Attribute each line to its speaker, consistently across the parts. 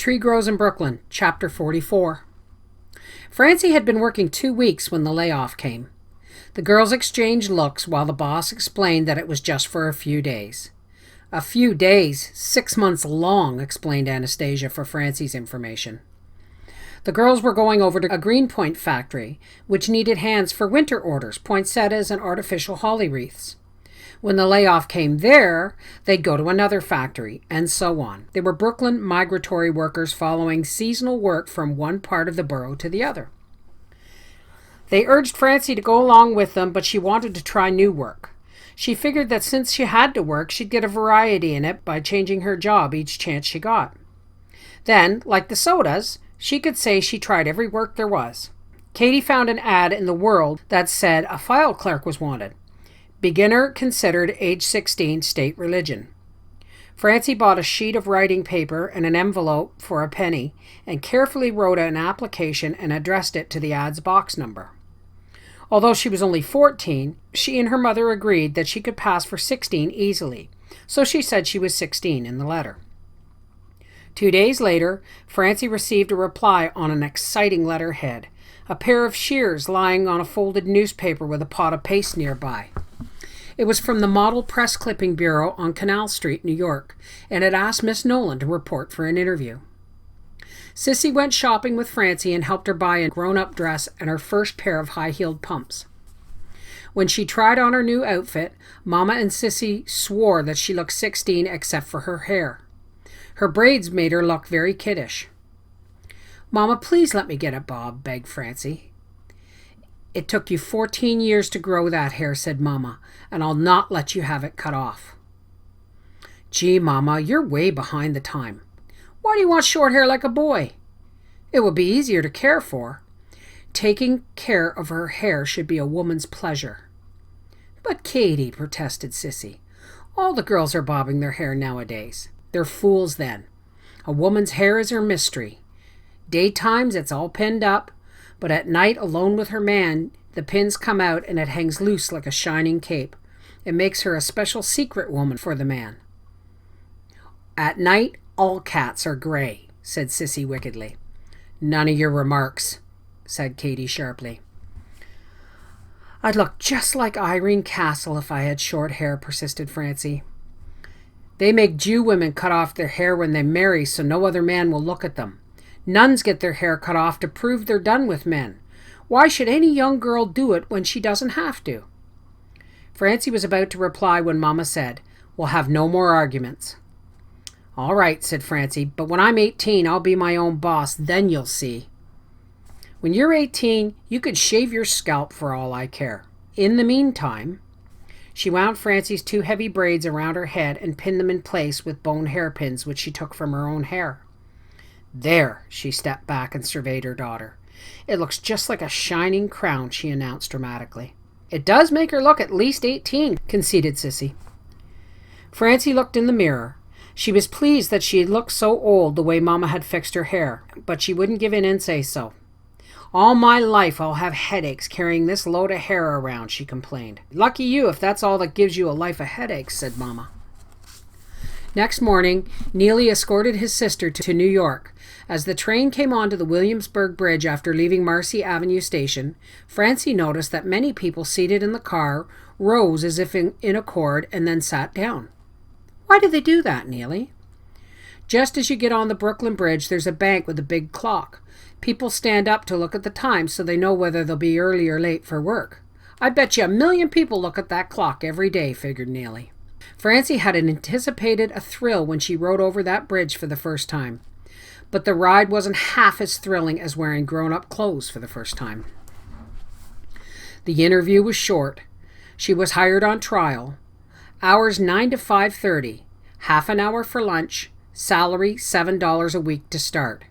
Speaker 1: Tree Grows in Brooklyn, Chapter 44. Francie had been working 2 weeks when the layoff came. The girls exchanged looks while the boss explained that it was just for a few days. A few days, 6 months long, explained Anastasia for Francie's information. The girls were going over to a Greenpoint factory, which needed hands for winter orders, poinsettias, and artificial holly wreaths. When the layoff came there, they'd go to another factory, and so on. They were Brooklyn migratory workers following seasonal work from one part of the borough to the other. They urged Francie to go along with them, but she wanted to try new work. She figured that since she had to work, she'd get a variety in it by changing her job each chance she got. Then, like the sodas, she could say she tried every work there was. Katie found an ad in the World that said a file clerk was wanted. Beginner considered age 16, state religion. Francie bought a sheet of writing paper and an envelope for a penny and carefully wrote an application and addressed it to the ad's box number. Although she was only 14, she and her mother agreed that she could pass for 16 easily, so she said she was 16 in the letter. 2 days later, Francie received a reply on an exciting letterhead, a pair of shears lying on a folded newspaper with a pot of paste nearby. It was from the Model Press Clipping Bureau on Canal Street, New York, and it asked Miss Nolan to report for an interview. Sissy went shopping with Francie and helped her buy a grown-up dress and her first pair of high-heeled pumps. When she tried on her new outfit, Mama and Sissy swore that she looked 16 except for her hair. Her braids made her look very kiddish. "Mama, please let me get a bob," begged Francie. "It took you 14 years to grow that hair," said Mama, "and I'll not let you have it cut off." "Gee, Mama, you're way behind the time. Why do you want short hair like a boy? It will be easier to care for. Taking care of her hair should be a woman's pleasure." "But Katie," protested Sissy, "all the girls are bobbing their hair nowadays. They're fools then. A woman's hair is her mystery. Daytimes it's all pinned up, but at night, alone with her man, the pins come out and it hangs loose like a shining cape. It makes her a special secret woman for the man." "At night, all cats are gray," said Sissy wickedly. "None of your remarks," said Katie sharply. "I'd look just like Irene Castle if I had short hair," persisted Francie. "They make Jew women cut off their hair when they marry so no other man will look at them. Nuns get their hair cut off to prove they're done with men. Why should any young girl do it when she doesn't have to?" Francie was about to reply when Mama said, "We'll have no more arguments." "All right," said Francie, "but when I'm 18, I'll be my own boss. Then you'll see." "When you're 18, you could shave your scalp for all I care. In the meantime..." She wound Francie's 2 heavy braids around her head and pinned them in place with bone hairpins which she took from her own hair. "There," she stepped back and surveyed her daughter. "It looks just like a shining crown," she announced dramatically. "It does make her look at least 18, conceded Sissy. Francie looked in the mirror. She was pleased that she had looked so old the way Mama had fixed her hair, but she wouldn't give in and say so. "All my life I'll have headaches carrying this load of hair around," she complained. "Lucky you if that's all that gives you a life of headaches," said Mama. Next morning, Neely escorted his sister to New York. As the train came onto the Williamsburg Bridge after leaving Marcy Avenue Station, Francie noticed that many people seated in the car rose as if in accord and then sat down. "Why do they do that, Neely?" "Just as you get on the Brooklyn Bridge, there's a bank with a big clock. People stand up to look at the time so they know whether they'll be early or late for work. I bet you 1,000,000 people look at that clock every day," figured Neely. Francie had anticipated a thrill when she rode over that bridge for the first time. But the ride wasn't half as thrilling as wearing grown-up clothes for the first time. The interview was short. She was hired on trial. Hours 9 to 5:30. Half an hour for lunch. Salary $7 a week to start.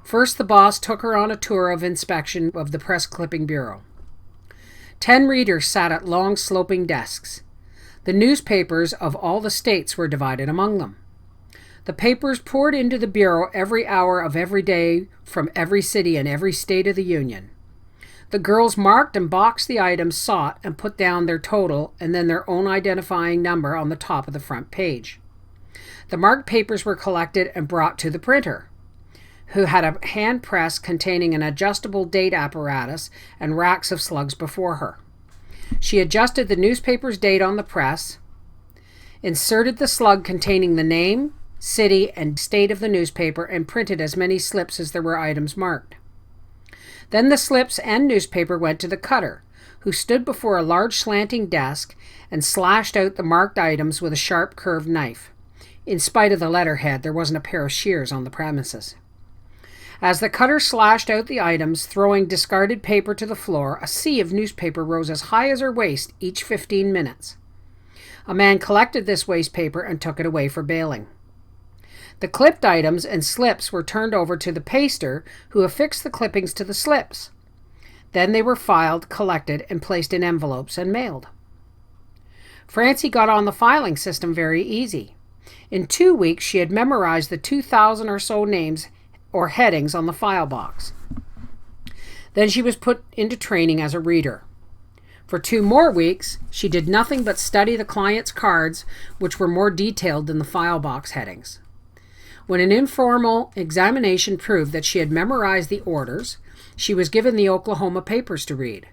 Speaker 1: First, the boss took her on a tour of inspection of the Press Clipping Bureau. 10 readers sat at long sloping desks. The newspapers of all the states were divided among them. The papers poured into the bureau every hour of every day from every city and every state of the Union. The girls marked and boxed the items sought and put down their total and then their own identifying number on the top of the front page. The marked papers were collected and brought to the printer. who had a hand press containing an adjustable date apparatus and racks of slugs before her. She adjusted the newspaper's date on the press, inserted the slug containing the name, city, and state of the newspaper, and printed as many slips as there were items marked. Then the slips and newspaper went to the cutter, who stood before a large slanting desk and slashed out the marked items with a sharp curved knife. In spite of the letterhead, there wasn't a pair of shears on the premises. As the cutter slashed out the items, throwing discarded paper to the floor, a sea of newspaper rose as high as her waist each 15 minutes. A man collected this waste paper and took it away for baling. The clipped items and slips were turned over to the paster, who affixed the clippings to the slips. Then they were filed, collected, and placed in envelopes and mailed. Francie got on the filing system very easy. In 2 weeks, she had memorized the 2,000 or so names or headings on the file box. Then she was put into training as a reader. For 2 more weeks, she did nothing but study the client's cards, which were more detailed than the file box headings. When an informal examination proved that she had memorized the orders, she was given the Oklahoma papers to read.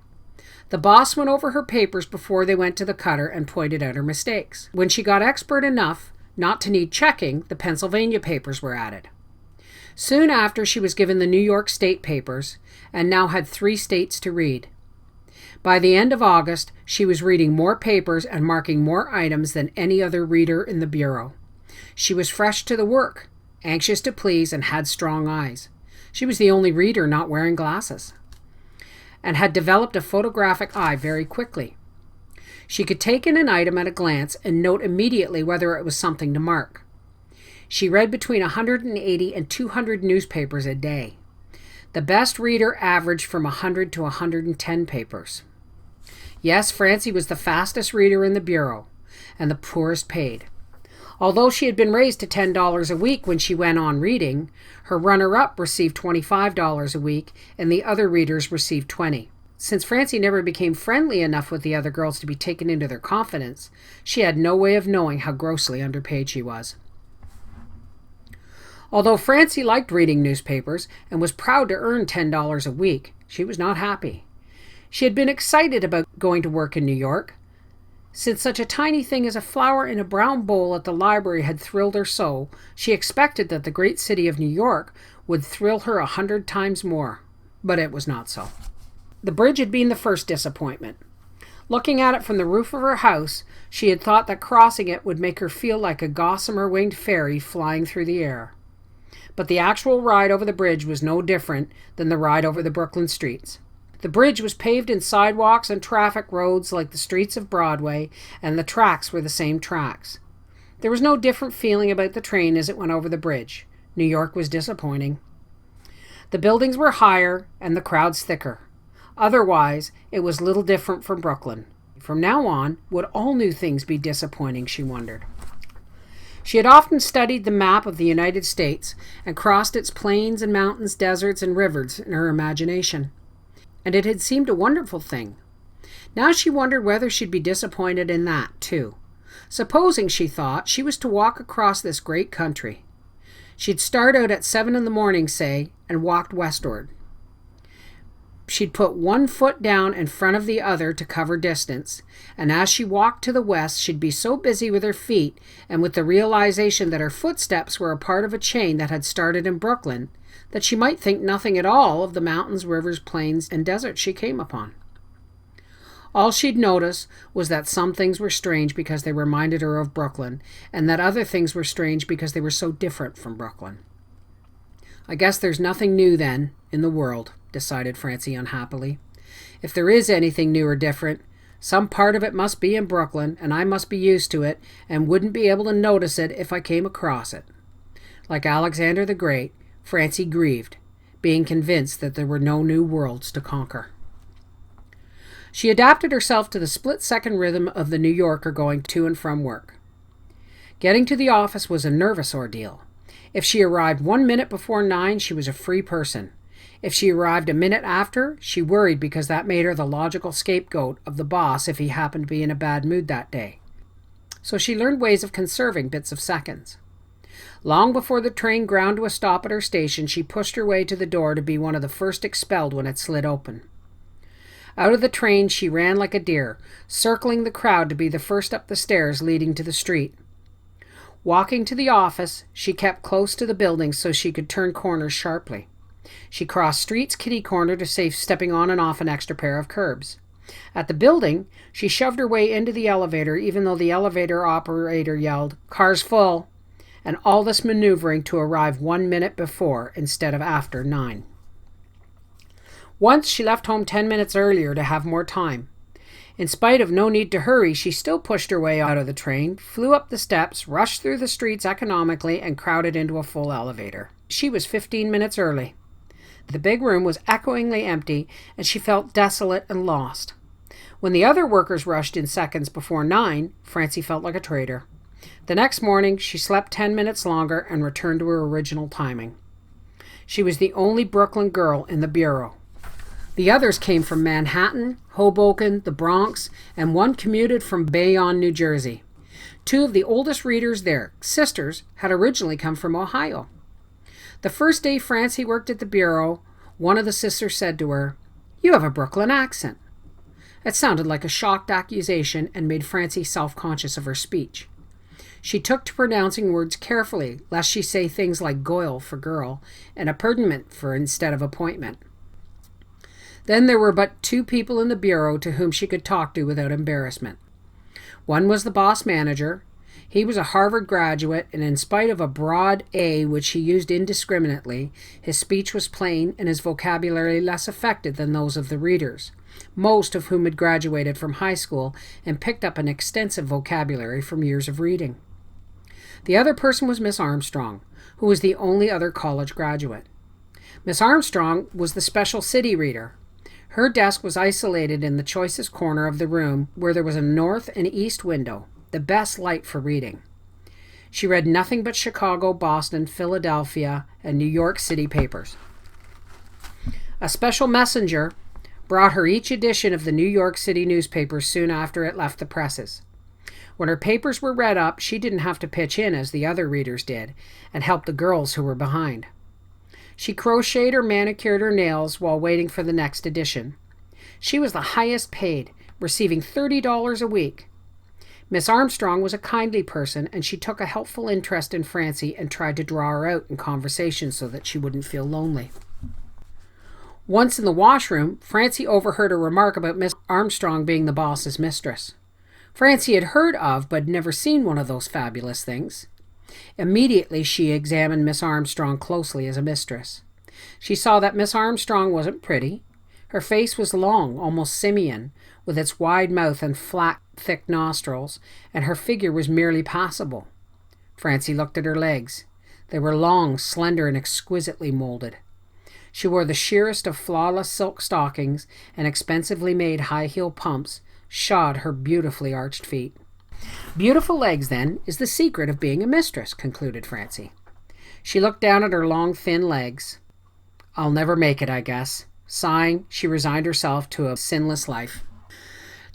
Speaker 1: The boss went over her papers before they went to the cutter and pointed out her mistakes. When she got expert enough not to need checking, the Pennsylvania papers were added. Soon after, she was given the New York State papers and now had 3 states to read. By the end of August, she was reading more papers and marking more items than any other reader in the bureau. She was fresh to the work, anxious to please, and had strong eyes. She was the only reader not wearing glasses, and had developed a photographic eye very quickly. She could take in an item at a glance and note immediately whether it was something to mark. She read between 180 and 200 newspapers a day. The best reader averaged from 100 to 110 papers. Yes, Francie was the fastest reader in the bureau, and the poorest paid. Although she had been raised to $10 a week when she went on reading, her runner-up received $25 a week, and the other readers received $20. Since Francie never became friendly enough with the other girls to be taken into their confidence, she had no way of knowing how grossly underpaid she was. Although Francie liked reading newspapers and was proud to earn $10 a week, she was not happy. She had been excited about going to work in New York. Since such a tiny thing as a flower in a brown bowl at the library had thrilled her so, she expected that the great city of New York would thrill her 100 times more. But it was not so. The bridge had been the first disappointment. Looking at it from the roof of her house, she had thought that crossing it would make her feel like a gossamer-winged fairy flying through the air. But the actual ride over the bridge was no different than the ride over the Brooklyn streets. The bridge was paved in sidewalks and traffic roads like the streets of Broadway, and the tracks were the same tracks. There was no different feeling about the train as it went over the bridge. New York was disappointing. The buildings were higher and the crowds thicker. Otherwise, it was little different from Brooklyn. From now on, would all new things be disappointing, she wondered. She had often studied the map of the United States and crossed its plains and mountains, deserts and rivers in her imagination. And it had seemed a wonderful thing. Now she wondered whether she'd be disappointed in that, too. Supposing, she thought, she was to walk across this great country. She'd start out at 7 in the morning, say, and walked westward. She'd put one foot down in front of the other to cover distance, and as she walked to the west, she'd be so busy with her feet and with the realization that her footsteps were a part of a chain that had started in Brooklyn, that she might think nothing at all of the mountains, rivers, plains, and deserts she came upon. All she'd notice was that some things were strange because they reminded her of Brooklyn, and that other things were strange because they were so different from Brooklyn. I guess there's nothing new, then, in the world, decided Francie unhappily. If there is anything new or different, some part of it must be in Brooklyn, and I must be used to it, and wouldn't be able to notice it if I came across it. Like Alexander the Great, Francie grieved, being convinced that there were no new worlds to conquer. She adapted herself to the split-second rhythm of the New Yorker going to and from work. Getting to the office was a nervous ordeal. If she arrived 1 minute before 9, she was a free person. If she arrived a minute after, she worried because that made her the logical scapegoat of the boss if he happened to be in a bad mood that day. So she learned ways of conserving bits of seconds. Long before the train ground to a stop at her station, she pushed her way to the door to be one of the first expelled when it slid open. Out of the train she ran like a deer, circling the crowd to be the first up the stairs leading to the street. Walking to the office, she kept close to the building so she could turn corners sharply. She crossed streets kitty-corner to save stepping on and off an extra pair of curbs. At the building, she shoved her way into the elevator even though the elevator operator yelled, "Car's full," and all this maneuvering to arrive 1 minute before instead of after 9. Once she left home 10 minutes earlier to have more time. In spite of no need to hurry, she still pushed her way out of the train, flew up the steps, rushed through the streets economically, and crowded into a full elevator. She was 15 minutes early. The big room was echoingly empty, and she felt desolate and lost. When the other workers rushed in seconds before 9, Francie felt like a traitor. The next morning, she slept 10 minutes longer and returned to her original timing. She was the only Brooklyn girl in the bureau. The others came from Manhattan, Hoboken, the Bronx, and one commuted from Bayonne, New Jersey. 2 of the oldest readers there, sisters, had originally come from Ohio. The first day Francie worked at the bureau, one of the sisters said to her, "You have a Brooklyn accent." It sounded like a shocked accusation and made Francie self-conscious of her speech. She took to pronouncing words carefully, lest she say things like "goyle" for girl and "appointment" for instead of appointment. Then there were but 2 people in the bureau to whom she could talk to without embarrassment. One was the boss manager. He was a Harvard graduate, and in spite of a broad A which he used indiscriminately, his speech was plain and his vocabulary less affected than those of the readers, most of whom had graduated from high school and picked up an extensive vocabulary from years of reading. The other person was Miss Armstrong, who was the only other college graduate. Miss Armstrong was the special city reader. Her desk was isolated in the choicest corner of the room where there was a north and east window, the best light for reading. She read nothing but Chicago, Boston, Philadelphia, and New York City papers. A special messenger brought her each edition of the New York City newspapers soon after it left the presses. When her papers were read up, she didn't have to pitch in as the other readers did and help the girls who were behind. She crocheted or manicured her nails while waiting for the next edition. She was the highest paid, receiving $30 a week. Miss Armstrong was a kindly person, and she took a helpful interest in Francie and tried to draw her out in conversation so that she wouldn't feel lonely. Once in the washroom, Francie overheard a remark about Miss Armstrong being the boss's mistress. Francie had heard of but never seen one of those fabulous things. Immediately she examined Miss Armstrong closely as a mistress. She saw that Miss Armstrong wasn't pretty. Her face was long, almost simian, with its wide mouth and flat, thick nostrils, and her figure was merely passable. Francie looked at her legs. They were long, slender, and exquisitely molded. She wore the sheerest of flawless silk stockings, and expensively made high-heel pumps shod her beautifully arched feet. Beautiful legs, then, is the secret of being a mistress, concluded Francie. She looked down at her long, thin legs. "I'll never make it, I guess." Sighing, she resigned herself to a sinless life.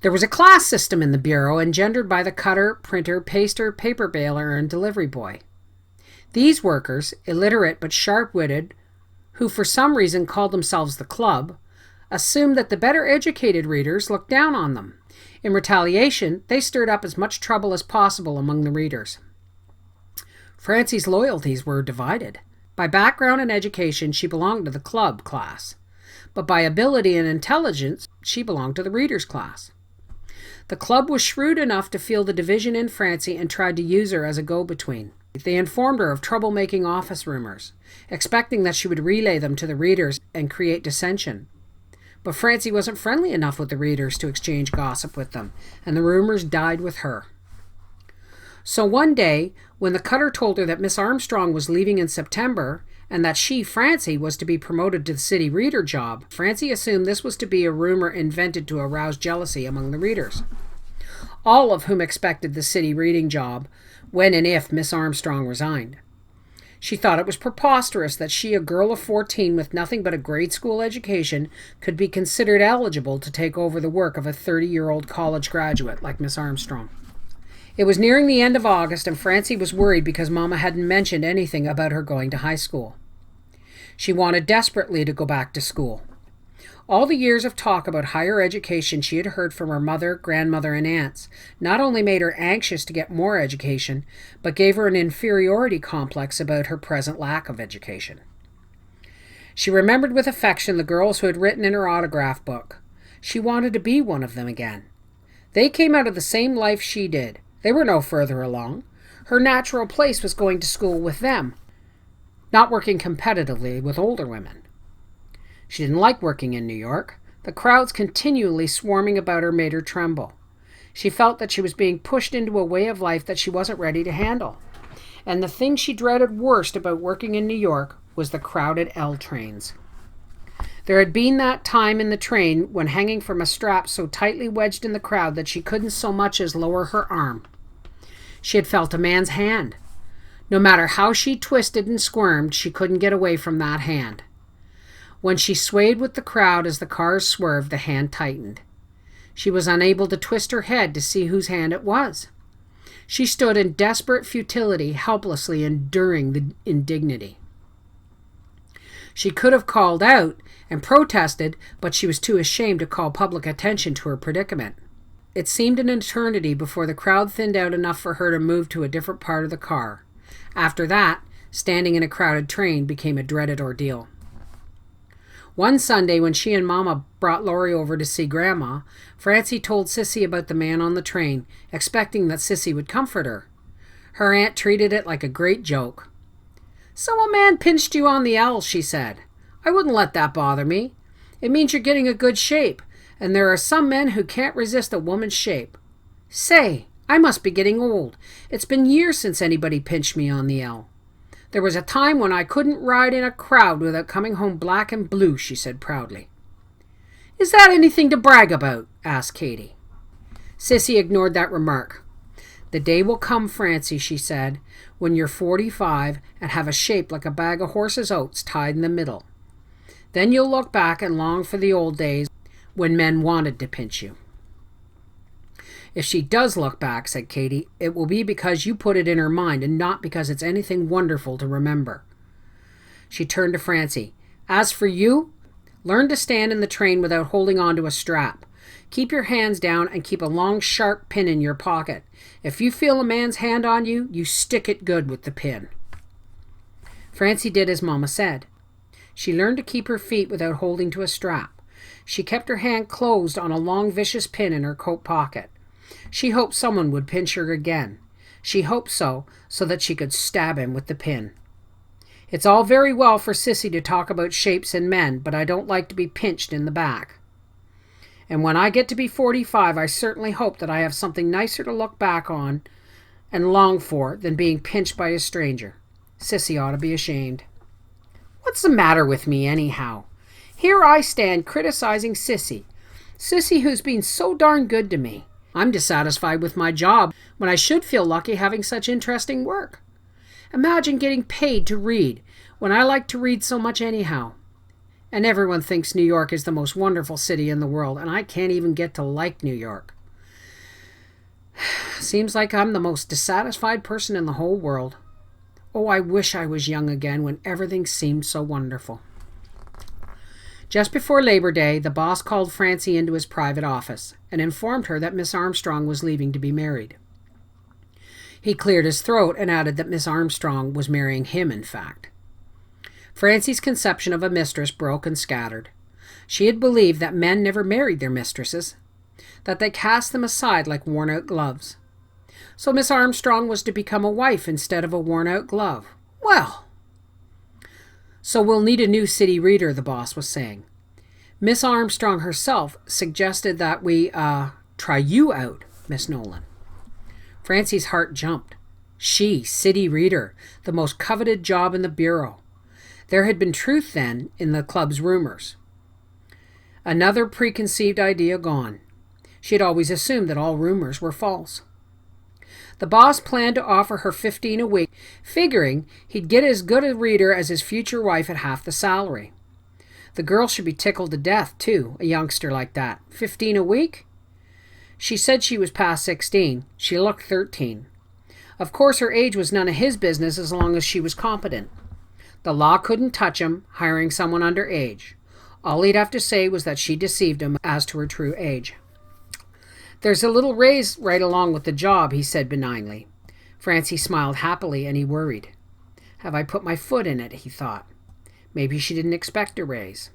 Speaker 1: There was a class system in the bureau engendered by the cutter, printer, paster, paper baler, and delivery boy. These workers, illiterate but sharp-witted, who for some reason called themselves the club, assumed that the better educated readers looked down on them. In retaliation, they stirred up as much trouble as possible among the readers. Francie's loyalties were divided. By background and education, she belonged to the club class, but by ability and intelligence, she belonged to the readers' class. The club was shrewd enough to feel the division in Francie and tried to use her as a go-between. They informed her of troublemaking office rumors, expecting that she would relay them to the readers and create dissension. But Francie wasn't friendly enough with the readers to exchange gossip with them, and the rumors died with her. So one day, when the cutter told her that Miss Armstrong was leaving in September, and that she, Francie, was to be promoted to the city reader job, Francie assumed this was to be a rumor invented to arouse jealousy among the readers, all of whom expected the city reading job when and if Miss Armstrong resigned. She thought it was preposterous that she, a girl of 14 with nothing but a grade school education, could be considered eligible to take over the work of a 30-year-old college graduate like Miss Armstrong. It was nearing the end of August, and Francie was worried because Mama hadn't mentioned anything about her going to high school. She wanted desperately to go back to school. All the years of talk about higher education she had heard from her mother, grandmother, and aunts not only made her anxious to get more education, but gave her an inferiority complex about her present lack of education. She remembered with affection the girls who had written in her autograph book. She wanted to be one of them again. They came out of the same life she did. They were no further along. Her natural place was going to school with them, not working competitively with older women. She didn't like working in New York. The crowds continually swarming about her made her tremble. She felt that she was being pushed into a way of life that she wasn't ready to handle. And the thing she dreaded worst about working in New York was the crowded L trains. There had been that time in the train when hanging from a strap so tightly wedged in the crowd that she couldn't so much as lower her arm. She had felt a man's hand. No matter how she twisted and squirmed, she couldn't get away from that hand. When she swayed with the crowd as the cars swerved, the hand tightened. She was unable to twist her head to see whose hand it was. She stood in desperate futility, helplessly enduring the indignity. She could have called out and protested, but she was too ashamed to call public attention to her predicament. It seemed an eternity before the crowd thinned out enough for her to move to a different part of the car. After that, standing in a crowded train became a dreaded ordeal. One Sunday, when she and Mama brought Laurie over to see Grandma, Francie told Sissy about the man on the train, expecting that Sissy would comfort her. Her aunt treated it like a great joke. "So a man pinched you on the L," she said. "I wouldn't let that bother me. It means you're getting a good shape, and there are some men who can't resist a woman's shape. Say, I must be getting old. It's been years since anybody pinched me on the L. There was a time when I couldn't ride in a crowd without coming home black and blue," she said proudly. "Is that anything to brag about?" asked Katie. Sissy ignored that remark. "The day will come, Francie," she said, "when you're 45 and have a shape like a bag of horse's oats tied in the middle. Then you'll look back and long for the old days when men wanted to pinch you." "If she does look back," said Katie, "it will be because you put it in her mind and not because it's anything wonderful to remember." She turned to Francie. "As for you, learn to stand in the train without holding on to a strap. Keep your hands down and keep a long, sharp pin in your pocket. If you feel a man's hand on you, you stick it good with the pin." Francie did as Mama said. She learned to keep her feet without holding to a strap. She kept her hand closed on a long, vicious pin in her coat pocket. She hoped someone would pinch her again. She hoped so that she could stab him with the pin. "It's all very well for Sissy to talk about shapes and men, but I don't like to be pinched in the back. And when I get to be 45, I certainly hope that I have something nicer to look back on and long for than being pinched by a stranger. Sissy ought to be ashamed. What's the matter with me, anyhow? Here I stand criticizing Sissy. Sissy who's been so darn good to me. I'm dissatisfied with my job when I should feel lucky having such interesting work. Imagine getting paid to read when I like to read so much anyhow. And everyone thinks New York is the most wonderful city in the world, and I can't even get to like New York. Seems like I'm the most dissatisfied person in the whole world. Oh, I wish I was young again when everything seemed so wonderful." Just before Labor Day, the boss called Francie into his private office and informed her that Miss Armstrong was leaving to be married. He cleared his throat and added that Miss Armstrong was marrying him, in fact. Francie's conception of a mistress broke and scattered. She had believed that men never married their mistresses, that they cast them aside like worn-out gloves. So Miss Armstrong was to become a wife instead of a worn-out glove. Well! "So we'll need a new city reader," the boss was saying. "Miss Armstrong herself suggested that we, try you out, Miss Nolan." Francie's heart jumped. She, city reader, the most coveted job in the bureau. There had been truth, then, in the club's rumors. Another preconceived idea gone. She had always assumed that all rumors were false. The boss planned to offer her $15 a week, figuring he'd get as good a reader as his future wife at half the salary. The girl should be tickled to death, too, a youngster like that. $15 a week? She said she was past 16. She looked 13. Of course, her age was none of his business as long as she was competent. The law couldn't touch him, hiring someone underage. All he'd have to say was that she deceived him as to her true age. "There's a little raise right along with the job," he said benignly. Francie smiled happily, and he worried. Have I put my foot in it, he thought. Maybe she didn't expect a raise.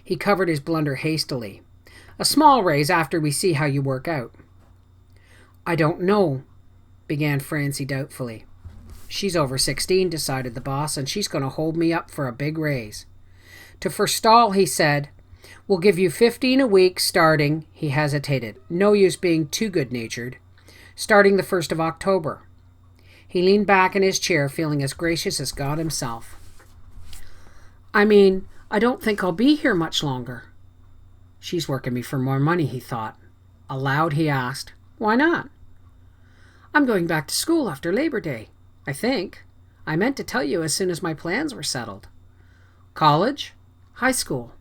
Speaker 1: He covered his blunder hastily. "A small raise after we see how you work out." "I don't know," began Francie doubtfully. "She's over 16, decided the boss, and she's going to hold me up for a big raise." To forestall, he said, "We'll give you 15 a week starting," he hesitated. No use being too good-natured. "Starting the 1st of October. He leaned back in his chair, feeling as gracious as God himself. "I mean, I don't think I'll be here much longer." She's working me for more money, he thought. Aloud, he asked, "Why not?" "I'm going back to school after Labor Day, I think. I meant to tell you as soon as my plans were settled." "College?" "High school."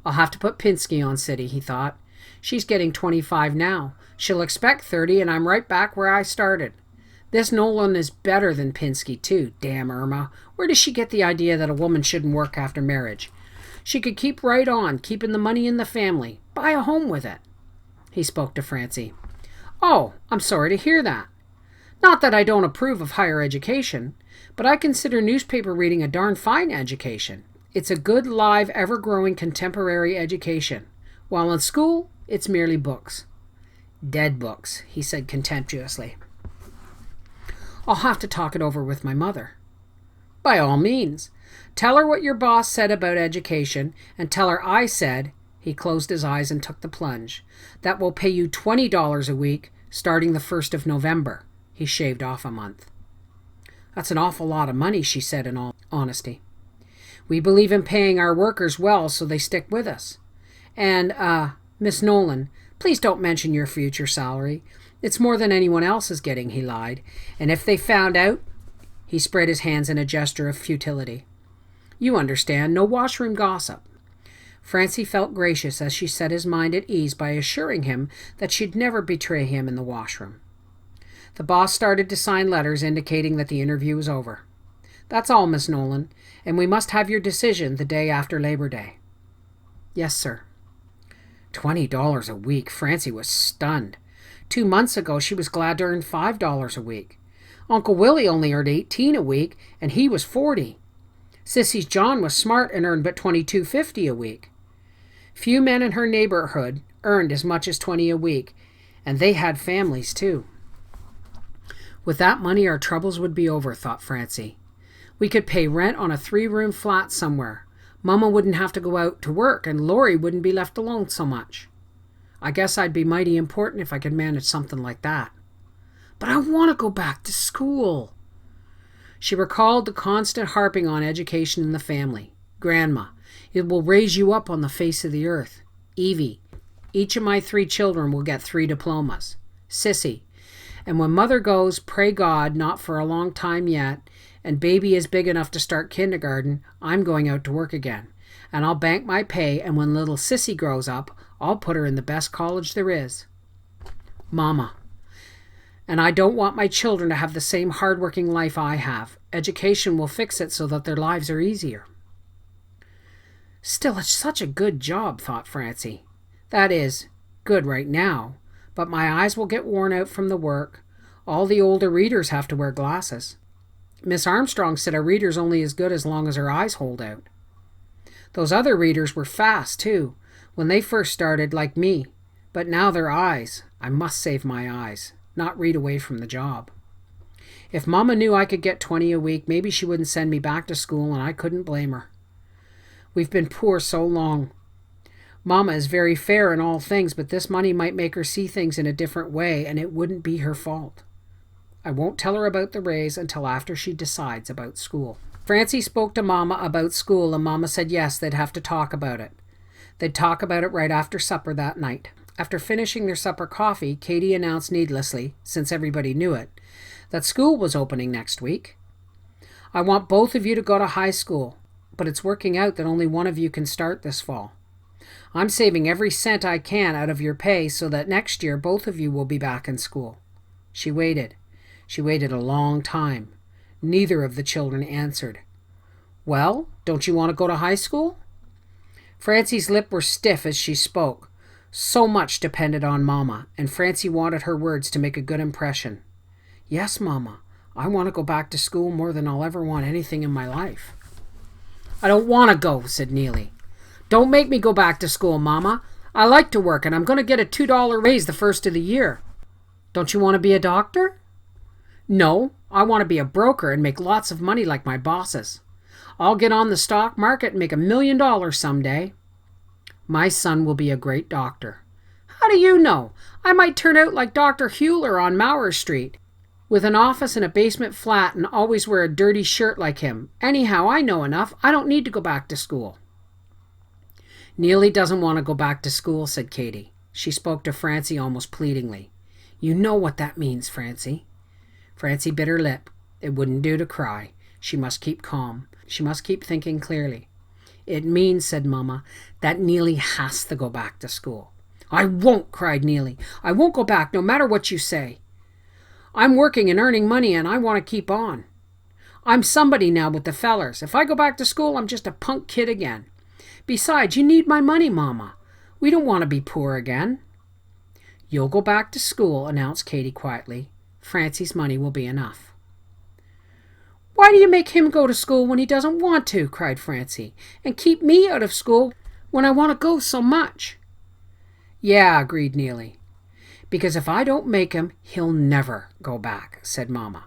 Speaker 1: "I'll have to put Pinsky on city," he thought. "She's getting 25 now. She'll expect 30, and I'm right back where I started. This Nolan is better than Pinsky, too. Damn Irma. Where does she get the idea that a woman shouldn't work after marriage? She could keep right on, keeping the money in the family. Buy a home with it." He spoke to Francie. "Oh, I'm sorry to hear that. Not that I don't approve of higher education, but I consider newspaper reading a darn fine education. It's a good, live, ever-growing contemporary education. While in school, it's merely books." "Dead books," he said contemptuously. "I'll have to talk it over with my mother." "By all means. Tell her what your boss said about education, and tell her I said," he closed his eyes and took the plunge, "that will pay you $20 a week starting the 1st of November. He shaved off a month. "That's an awful lot of money," she said in all honesty. "We believe in paying our workers well so they stick with us. And, Miss Nolan, please don't mention your future salary. It's more than anyone else is getting," he lied. "And if they found out..." He spread his hands in a gesture of futility. "You understand, no washroom gossip." Francie felt gracious as she set his mind at ease by assuring him that she'd never betray him in the washroom. The boss started to sign letters indicating that the interview was over. "That's all, Miss Nolan, and we must have your decision the day after Labor Day." "Yes, sir." $20 a week. Francie was stunned. 2 months ago, she was glad to earn $5 a week. Uncle Willie only earned 18 a week, and he was 40. Sissy's John was smart and earned but $22.50 a week. Few men in her neighborhood earned as much as 20 a week, and they had families too. With that money, our troubles would be over, thought Francie. We could pay rent on a 3-room flat somewhere. Mama wouldn't have to go out to work, and Laurie wouldn't be left alone so much. I guess I'd be mighty important if I could manage something like that. But I want to go back to school. She recalled the constant harping on education in the family. "Grandma, it will raise you up on the face of the earth." "Evie, each of my 3 children will get 3 diplomas." "Sissy, and when mother goes, pray God, not for a long time yet, and baby is big enough to start kindergarten, I'm going out to work again. And I'll bank my pay, and when little Sissy grows up, I'll put her in the best college there is." "Mama, and I don't want my children to have the same hard-working life I have. Education will fix it so that their lives are easier." "Still, it's such a good job," thought Francie. "That is, good right now, but my eyes will get worn out from the work. All the older readers have to wear glasses. Miss Armstrong said a reader's only as good as long as her eyes hold out. Those other readers were fast, too, when they first started, like me. But now their eyes. I must save my eyes, not read away from the job. If Mama knew I could get 20 a week, maybe she wouldn't send me back to school, and I couldn't blame her. We've been poor so long. Mama is very fair in all things, but this money might make her see things in a different way, and it wouldn't be her fault. I won't tell her about the raise until after she decides about school." Francie spoke to Mama about school, and Mama said yes, they'd have to talk about it. They'd talk about it right after supper that night. After finishing their supper coffee, Katie announced needlessly, since everybody knew it, that school was opening next week. "I want both of you to go to high school, but it's working out that only one of you can start this fall. I'm saving every cent I can out of your pay so that next year both of you will be back in school." She waited. She waited a long time. Neither of the children answered. "Well, don't you want to go to high school?" Francie's lips were stiff as she spoke. So much depended on Mama, and Francie wanted her words to make a good impression. "Yes, Mama, I want to go back to school more than I'll ever want anything in my life." "I don't want to go," said Neely. "Don't make me go back to school, Mama. I like to work, and I'm going to get a $2 raise the first of the year." "Don't you want to be a doctor?" "No, I want to be a broker and make lots of money like my bosses. I'll get on the stock market and make $1 million someday." "My son will be a great doctor." "How do you know? I might turn out like Dr. Hewler on Mauer Street, with an office in a basement flat and always wear a dirty shirt like him. Anyhow, I know enough. I don't need to go back to school." "Neely doesn't want to go back to school," said Katie. She spoke to Francie almost pleadingly. "You know what that means, Francie." Francie bit her lip. It wouldn't do to cry. She must keep calm. She must keep thinking clearly. "It means," said Mama, "that Neely has to go back to school." "I won't," cried Neely. "I won't go back no matter what you say. I'm working and earning money and I want to keep on. I'm somebody now with the fellers. If I go back to school, I'm just a punk kid again. Besides, you need my money, Mama. We don't want to be poor again." "You'll go back to school," announced Katie quietly. "Francie's money will be enough." "Why do you make him go to school when he doesn't want to?" cried Francie. "And keep me out of school when I want to go so much?" "Yeah," agreed Neely. "Because if I don't make him, he'll never go back," said Mama.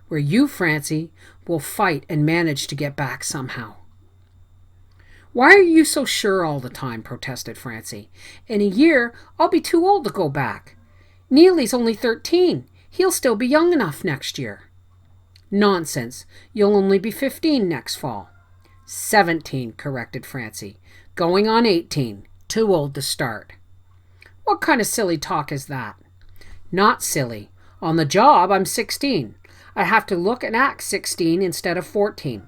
Speaker 1: "Where you, Francie, will fight and manage to get back somehow." "Why are you so sure all the time?" protested Francie. "In a year, I'll be too old to go back. Neely's only 13. He'll still be young enough next year." "Nonsense. You'll only be 15 next fall." 17, corrected Francie. "Going on 18. Too old to start." "What kind of silly talk is that?" "Not silly. On the job, I'm 16. I have to look and act 16 instead of 14.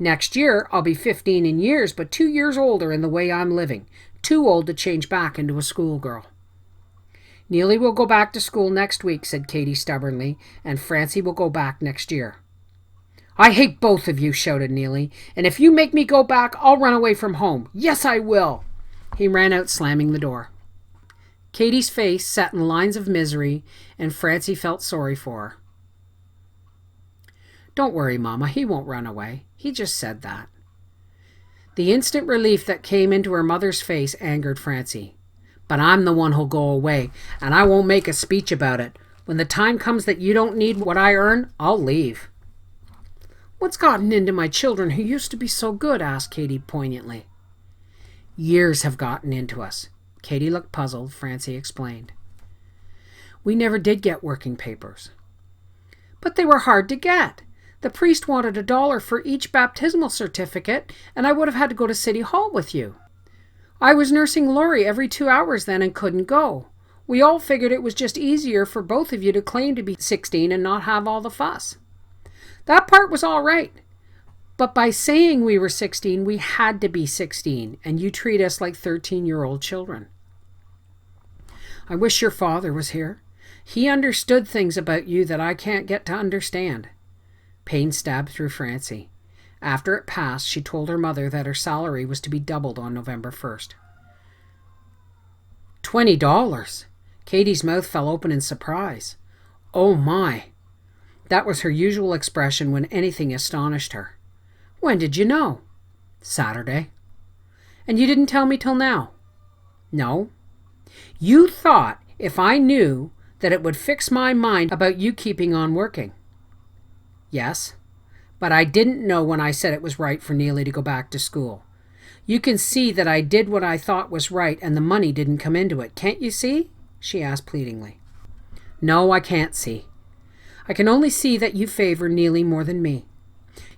Speaker 1: Next year, I'll be 15 in years, but 2 years older in the way I'm living. Too old to change back into a schoolgirl." "Neely will go back to school next week," said Katie stubbornly, "and Francie will go back next year." "I hate both of you," shouted Neely, "and if you make me go back, I'll run away from home. Yes, I will." He ran out, slamming the door. Katie's face set in lines of misery, and Francie felt sorry for her. "Don't worry, Mama, he won't run away. He just said that." The instant relief that came into her mother's face angered Francie. "But I'm the one who'll go away, and I won't make a speech about it. When the time comes that you don't need what I earn, I'll leave." "What's gotten into my children who used to be so good?" asked Katie poignantly. "Years have gotten into us." Katie looked puzzled. Francie explained. "We never did get working papers." "But they were hard to get. The priest wanted $1 for each baptismal certificate, and I would have had to go to City Hall with you. I was nursing Laurie every 2 hours then and couldn't go. We all figured it was just easier for both of you to claim to be 16 and not have all the fuss. That part was all right. But by saying we were 16, we had to be 16, and you treat us like 13-year-old children. I wish your father was here. He understood things about you that I can't get to understand." Pain stabbed through Francie. After it passed, she told her mother that her salary was to be doubled on November 1st. $20! Katie's mouth fell open in surprise. Oh my! That was her usual expression when anything astonished her. "When did you know?" "Saturday." "And you didn't tell me till now?" "No." "You thought if I knew that it would fix my mind about you keeping on working?" "Yes. But I didn't know when I said it was right for Neely to go back to school. You can see that I did what I thought was right and the money didn't come into it. Can't you see?" she asked pleadingly. "No, I can't see. I can only see that you favor Neely more than me.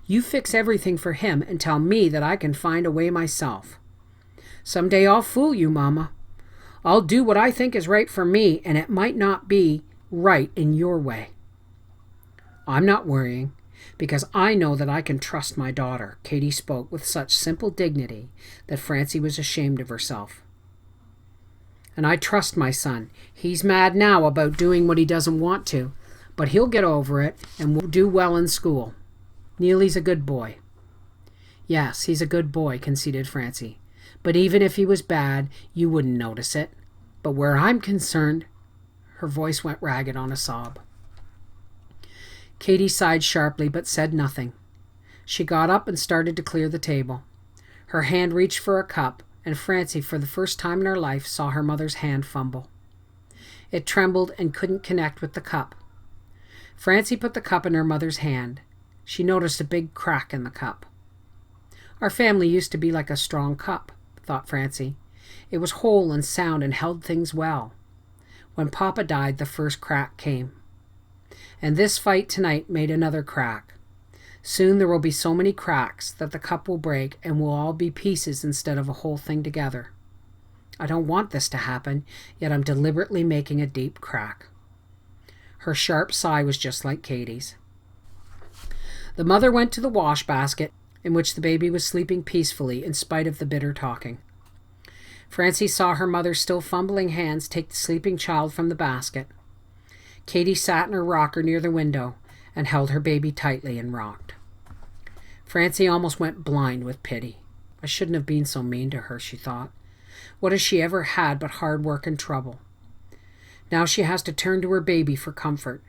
Speaker 1: You fix everything for him and tell me that I can find a way myself. Someday I'll fool you, Mama. I'll do what I think is right for me, and it might not be right in your way. I'm not worrying, because I know that I can trust my daughter." Katie spoke with such simple dignity that Francie was ashamed of herself. And I trust my son. He's mad now about doing what he doesn't want to, but he'll get over it and will do well in school. Neely's a good boy." "Yes, he's a good boy," conceded Francie. "But even if he was bad, you wouldn't notice it. But where I'm concerned..." Her voice went ragged on a sob. Katie sighed sharply but said nothing. She got up and started to clear the table. Her hand reached for a cup, and Francie, for the first time in her life, saw her mother's hand fumble. It trembled and couldn't connect with the cup. Francie put the cup in her mother's hand. She noticed a big crack in the cup. "Our family used to be like a strong cup," thought Francie. "It was whole and sound and held things well. When Papa died, the first crack came. And this fight tonight made another crack. Soon there will be so many cracks that the cup will break and we'll all be pieces instead of a whole thing together. I don't want this to happen, yet I'm deliberately making a deep crack." Her sharp sigh was just like Katie's. The mother went to the wash basket, in which the baby was sleeping peacefully in spite of the bitter talking. Francie saw her mother's still fumbling hands take the sleeping child from the basket. Katie sat in her rocker near the window and held her baby tightly and rocked. Francie almost went blind with pity. "I shouldn't have been so mean to her," she thought. "What has she ever had but hard work and trouble? Now she has to turn to her baby for comfort.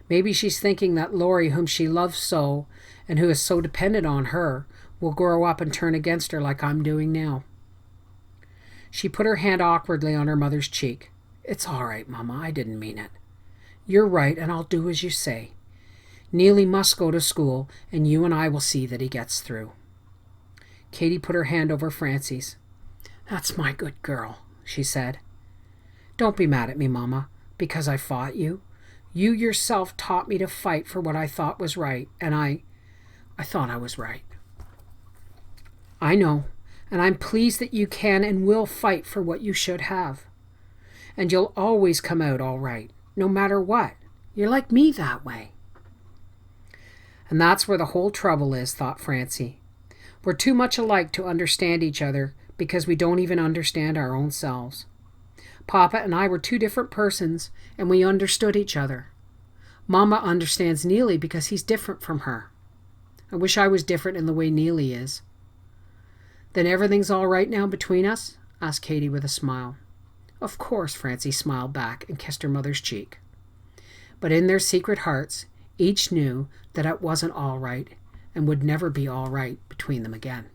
Speaker 1: Maybe she's thinking that Laurie, whom she loves so and who is so dependent on her, will grow up and turn against her like I'm doing now." She put her hand awkwardly on her mother's cheek. "It's all right, Mama. I didn't mean it. You're right, and I'll do as you say. Neely must go to school, and you and I will see that he gets through." Katie put her hand over Francie's. "That's my good girl," she said. "Don't be mad at me, Mama, because I fought you. You yourself taught me to fight for what I thought was right, and I thought I was right." "I know, and I'm pleased that you can and will fight for what you should have. And you'll always come out all right, no matter what. You're like me that way." And that's where the whole trouble is, thought Francie. We're too much alike to understand each other because we don't even understand our own selves. Papa and I were two different persons, and we understood each other. Mama understands Neely because he's different from her. I wish I was different in the way Neely is. "Then everything's all right now between us?" asked Katie with a smile. "Of course," Francie smiled back and kissed her mother's cheek. But in their secret hearts, each knew that it wasn't all right and would never be all right between them again.